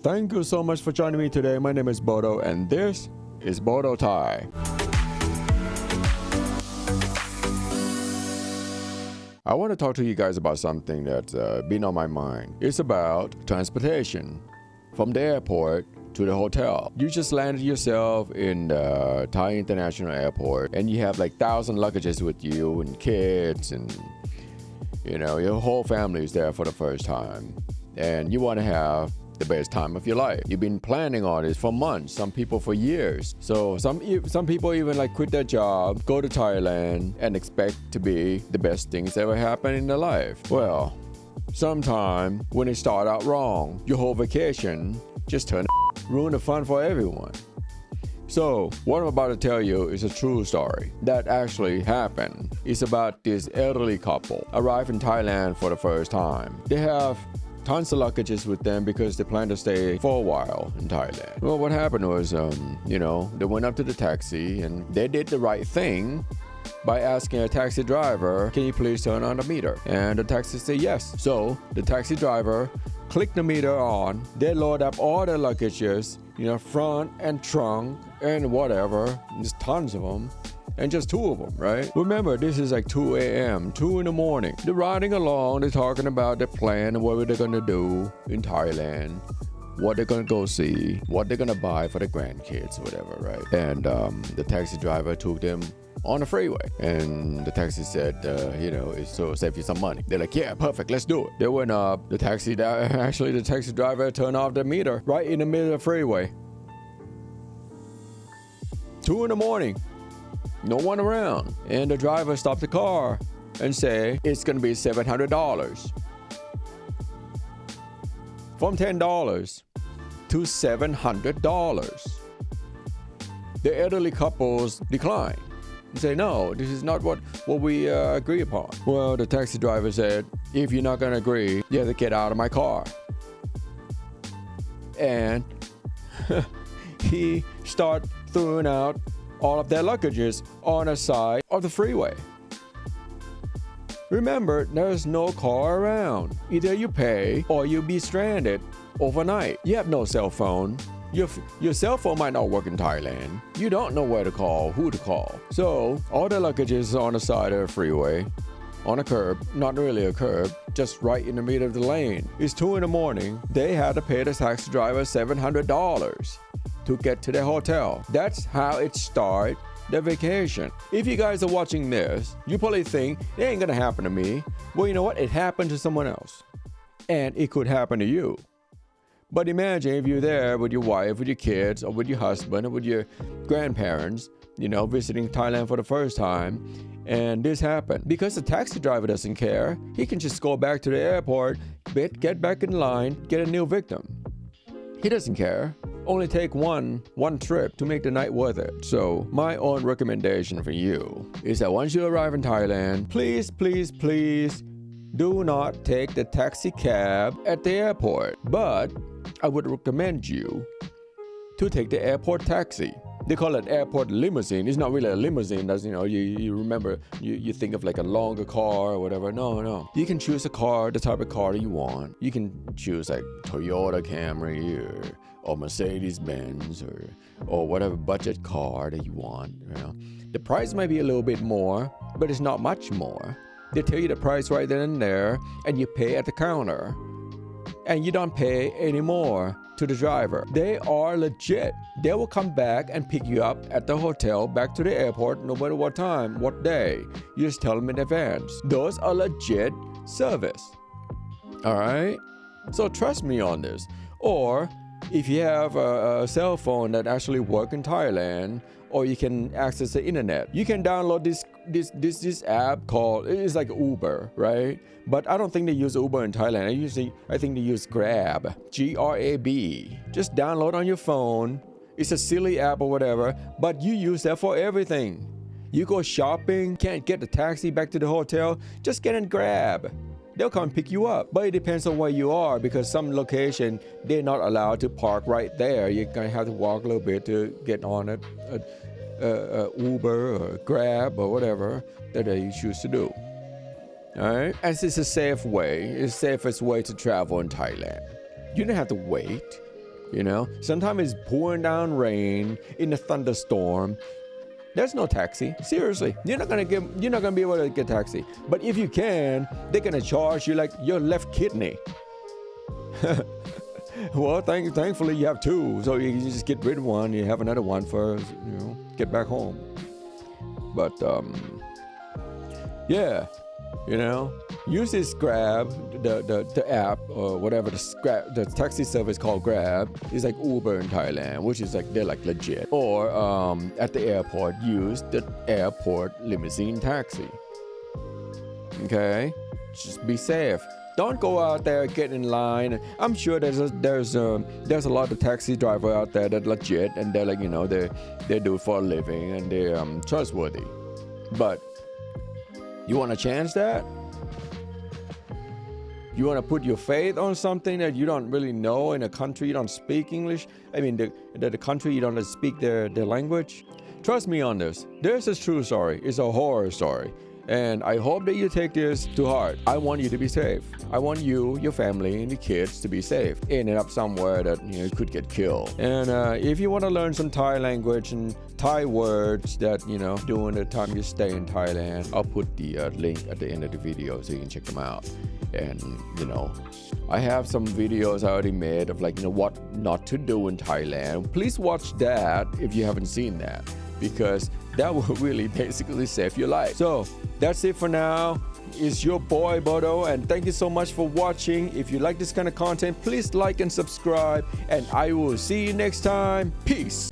Thank you so much for joining me today. My name is Bodo, and this is Bodo Thai. I want to talk to you guys about something that's been on my mind. It's about transportation from the airport to the hotel. You just landed yourself in the Thai International Airport, and you have like 1,000 luggages with you and kids, and your whole family is there for the first time, and you want to have the best time of your life. You've been planning on this for months, some people for years. So some people even like quit their job, go to Thailand, and expect to be the best things ever happen in their life. Well, sometime when it start out wrong, your whole vacation just ruin the fun for everyone. So what I'm about to tell you is a true story that actually happened. It's about this elderly couple arrived in Thailand for the first time. They have tons of luggages with them because they plan to stay for a while in Thailand. Well, what happened was, they went up to the taxi and they did the right thing by asking a taxi driver, can you please turn on the meter? And the taxi said yes. So the taxi driver clicked the meter on. They load up all the luggages, front and trunk and whatever. There's tons of them. And just two of them, right? Remember, this is like 2 a.m., 2 in the morning. They're riding along, they're talking about their plan and what they're gonna do in Thailand, what they're gonna go see, what they're gonna buy for the grandkids, whatever, right? And the taxi driver took them on the freeway. And the taxi said, it'll save you some money. They're like, yeah, perfect, let's do it. They went up, the taxi driver turned off the meter right in the middle of the freeway. 2 in the morning. No one around. And the driver stopped the car and say, it's going to be $700. From $10 to $700. The elderly couples declined and say, no, this is not what we agree upon. Well, the taxi driver said, if you're not going to agree, you have to get out of my car. And he started throwing out all of their luggages on the side of the freeway. Remember, there's no car around. Either you pay or you'll be stranded overnight. You have no cell phone. Your cell phone might not work in Thailand. You don't know where to call, who to call. So all the luggages on the side of the freeway, on a curb, not really a curb, just right in the middle of the lane. It's 2 in the morning. They had to pay the taxi driver $700 to get to their hotel. That's how it started the vacation. If you guys are watching this, you probably think, it ain't gonna happen to me. Well, you know what? It happened to someone else. And it could happen to you. But imagine if you're there with your wife, with your kids, or with your husband, or with your grandparents, visiting Thailand for the first time, and this happened. Because the taxi driver doesn't care, he can just go back to the airport, get back in line, get a new victim. He doesn't care. Only take one trip to make the night worth it. So my own recommendation for you is that once you arrive in Thailand, please do not take the taxi cab at the airport. But I would recommend you to take the airport taxi. They call it airport limousine. It's not really a limousine. That's, you remember, you think of like a longer car or whatever. No. You can choose a car, the type of car that you want. You can choose like Toyota Camry or Mercedes-Benz or whatever budget car that you want. The price might be a little bit more, but it's not much more. They tell you the price right then and there, and you pay at the counter. And you don't pay any more to the driver. They are legit. They will come back and pick you up at the hotel, back to the airport, no matter what time, what day. You just tell them in advance. Those are legit service. All right? So trust me on this. Or if you have a cell phone that actually works in Thailand, or you can access the internet, you can download this app called, it's like Uber, right? But I don't think they use Uber in Thailand. I think they use Grab, Grab. Just download on your phone. It's a silly app or whatever, but you use that for everything. You go shopping, can't get the taxi back to the hotel, just get in Grab. They'll come pick you up. But it depends on where you are, because some location, they're not allowed to park right there. You're going to have to walk a little bit to get on it. Uber or Grab or whatever that you choose to do. All right? And it's a safe way. It's the safest way to travel in Thailand. You don't have to wait. You know, sometimes it's pouring down rain in a thunderstorm. There's no taxi. Seriously, you're not gonna be able to get taxi. But if you can, they're gonna charge you like your left kidney. Well, thankfully you have two, so you just get rid of one. You have another one for get back home. But yeah, use this Grab, the app or whatever the taxi service called Grab. It's like Uber in Thailand, which is like they're like legit. Or at the airport, use the airport limousine taxi. Okay, just be safe. Don't go out there, get in line. I'm sure there's a lot of taxi driver out there that legit and they're like they do it for a living and they're trustworthy. But you want to change that? You want to put your faith on something that you don't really know in a country you don't speak English? I mean, the country you don't speak their language? Trust me on this. This is a true story. It's a horror story. And I hope that you take this to heart. I want you to be safe. I want you, your family, and your kids to be safe. Ending up somewhere that you could get killed. And if you want to learn some Thai language and Thai words that during the time you stay in Thailand, I'll put the link at the end of the video so you can check them out. And I have some videos I already made of what not to do in Thailand. Please watch that if you haven't seen that, because that will really basically save your life. So that's it for now. It's your boy Bodo, and thank you so much for watching. If you like this kind of content, please like and subscribe, and I will see you next time. Peace.